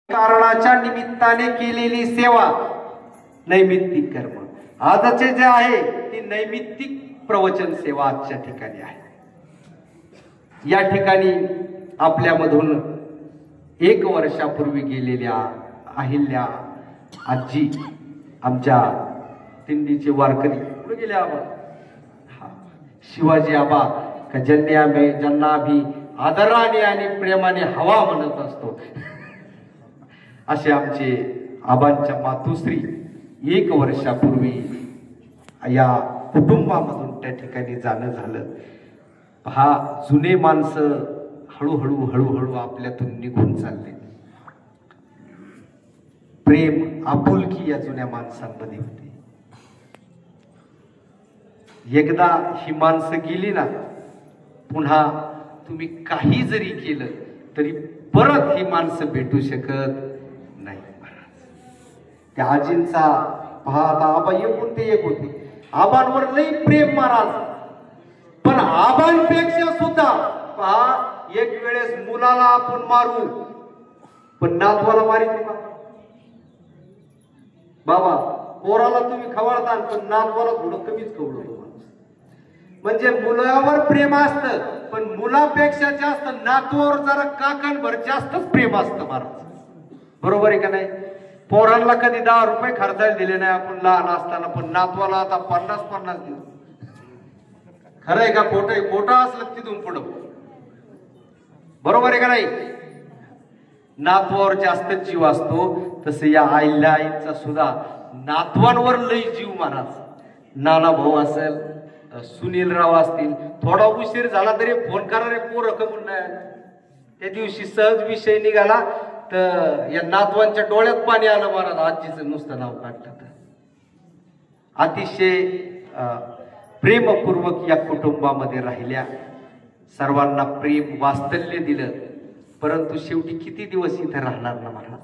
कारणाच्या निमित्ताने केलेली सेवा नैमित्तिक कर्म. आजचे जे आहे ती नैमित्तिक प्रवचन सेवा आजच्या ठिकाणी आहे. या ठिकाणी आपल्यामधून 1 वर्षापूर्वी गेलेल्या अहिल्या आजी आमच्या दिंडीचे वारकरी कुठे गेले आबा? शिवाजी आबा का ज्यांना भी आदराने आणि प्रेमाने हवा म्हणत असतो असे आमचे आबांच्या मातुश्री 1 वर्षापूर्वी या कुटुंबामधून त्या ठिकाणी जाणं झालं. पहा, जुने माणसं हळूहळू आपल्यातून निघून चालले. प्रेम आपुलकी या जुन्या माणसांमध्ये होती. एकदा ही माणसं गेली ना, पुन्हा तुम्ही काही जरी केलं तरी परत ही माणसं भेटू शकत नाही. त्या आजींचा पहा, आता आबा एक होते. आबांवर लई प्रेम महाराज, पण आबांपेक्षा सुद्धा पहा, एक वेळेस मुलाला आपण मारू पण नातवाला मारित का बाबा? पोराला तुम्ही खवळता पण नातवाला थोडं कमीच खवळतो. म्हणजे मुलावर प्रेम असतं पण मुलापेक्षा जास्त नातवावर जरा काकांभर जास्तच प्रेम असतं महाराज. बरोबर आहे का नाही? पोरांना कधी 10 रुपये खर्चायला दिले नाही आपण लहान असताना, पण नातवाला आता 50 देऊ. खरं आहे का खोटं आहे? खोटं असलं तिथून पुढं. बरोबर आहे का नाही? नातवावर जास्त जीव असतो. तसे या आईचा सुद्धा नातवांवर लई जीव महाराज. नाना भाऊ असेल, सुनीलराव असतील, थोडा उशीर झाला तरी फोन करा रे पोरं कमून नाही. त्या दिवशी सहज विषय निघाला तर या नातवांच्या डोळ्यात पाणी आलं महाराज. आजीचं नुसतं नाव काढलं. अतिशय प्रेमपूर्वक या कुटुंबामध्ये राहिल्या. सर्वांना प्रेम वात्सल्य दिलं. परंतु शेवटी किती दिवस इथे राहणार ना महाराज?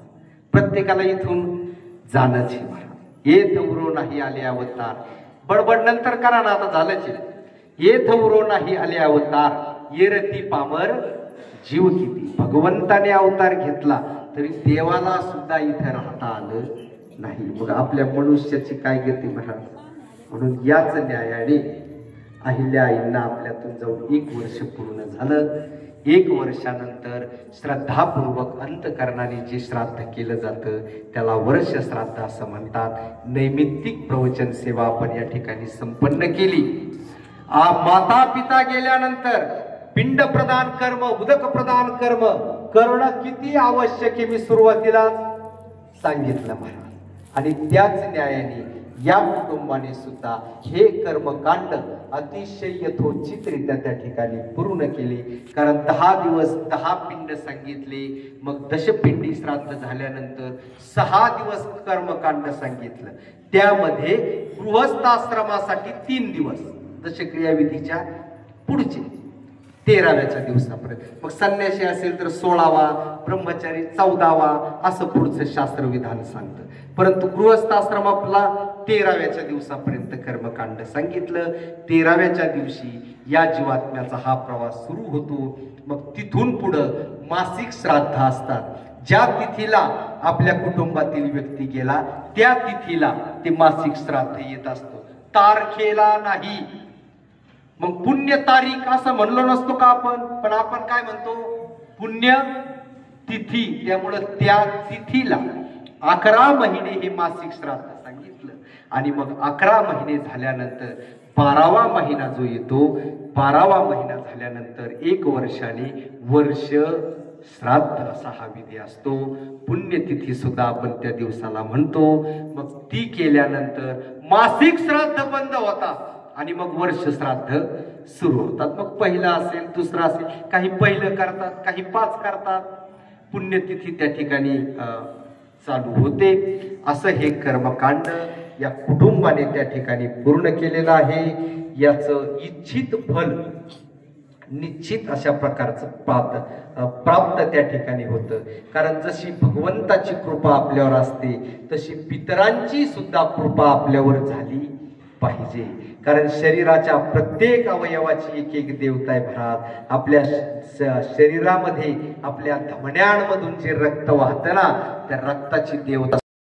प्रत्येकाला इथून जाणंच आहे महाराज. येत उरो नाही आले अवतार. बडबड नंतर करा ना, आता झालंच. येत उरो नाही आले अवतार, येरती पामर जीव किती. भगवंताने अवतार घेतला तरी देवाला सुद्धा इथे राहता आलं नाही. मग आपल्या मनुष्याची काय गती महाराज? म्हणून याच न्यायाने अहिल्या आईंना आपल्यातून जाऊन 1 वर्ष पूर्ण झालं. 1 वर्षानंतर श्रद्धापूर्वक अंतकरणाने जे श्राद्ध केलं जातं त्याला वर्ष श्राद्ध असं म्हणतात. नैमित्तिक प्रवचन सेवा आपण या ठिकाणी संपन्न केली. माता पिता गेल्यानंतर पिंड प्रदान कर्म, उदक प्रदान कर्म करणं किती आवश्यक आहे मी सुरुवातीला सांगितलं महाराज. आणि त्याच न्यायाने या कुटुंबाने सुद्धा हे कर्मकांड अतिशय यथोचितरित्या त्या ठिकाणी पूर्ण केले. कारण 10 दिवस 10 पिंड सांगितले. मग दशपिंडी श्राद्ध झाल्यानंतर 6 दिवस कर्मकांड सांगितलं. त्यामध्ये गृहस्थाश्रमासाठी 3 दिवस दशक्रियाविधीच्या पुढचे 13व्या दिवसापर्यंत. मग संन्यासी असेल तर 16वा, ब्रह्मचारी 14वा असं पुढचं शास्त्रविधान सांगतं. परंतु गृहस्थाश्रमाला 13व्या दिवसापर्यंत कर्मकांड सांगितलं. 13व्या दिवशी या जीवात्म्याचा हा प्रवास सुरू होतो. मग तिथून पुढं मासिक श्राद्ध असतात. ज्या तिथीला आपल्या कुटुंबातील व्यक्ती गेला त्या तिथीला ते मासिक श्राद्ध येत असतं. तारखेला नाही. मग पुण्य तारीख असं म्हणलो नसतो का आपण? पण आपण काय म्हणतो? पुण्य तिथी. त्यामुळं त्या तिथीला 11 महिने हे मासिक श्राद्ध सांगितलं. आणि मग 11 महिने झाल्यानंतर 12वा महिना जो येतो, 12वा महिना झाल्यानंतर 1 वर्षाने वर्ष श्राद्ध असा हा विधी असतो. पुण्यतिथी सुद्धा आपण त्या दिवसाला म्हणतो. मग ती केल्यानंतर मासिक श्राद्ध बंद होतात आणि मग वर्ष श्राद्ध सुरू होतात. मग पहिला असेल, दुसरा असेल, काही पहिलं करतात, काही 5 करतात. पुण्यतिथी त्या ठिकाणी चालू होते. असं हे कर्मकांड या कुटुंबाने त्या ठिकाणी पूर्ण केलेलं आहे. याचं इच्छित फल निश्चित अशा प्रकारचं प्राप्त त्या ठिकाणी होतं. कारण जशी भगवंताची कृपा आपल्यावर असते तशी पितरांची सुद्धा कृपा आपल्यावर झाली पाहिजे. कारण शरीराच्या प्रत्येक अवयवाची एक एक देवता आहे महाराज. आपल्या शरीरामध्ये आपल्या धमन्यांमधून जे रक्त वाहतं ना, त्या रक्ताची देवता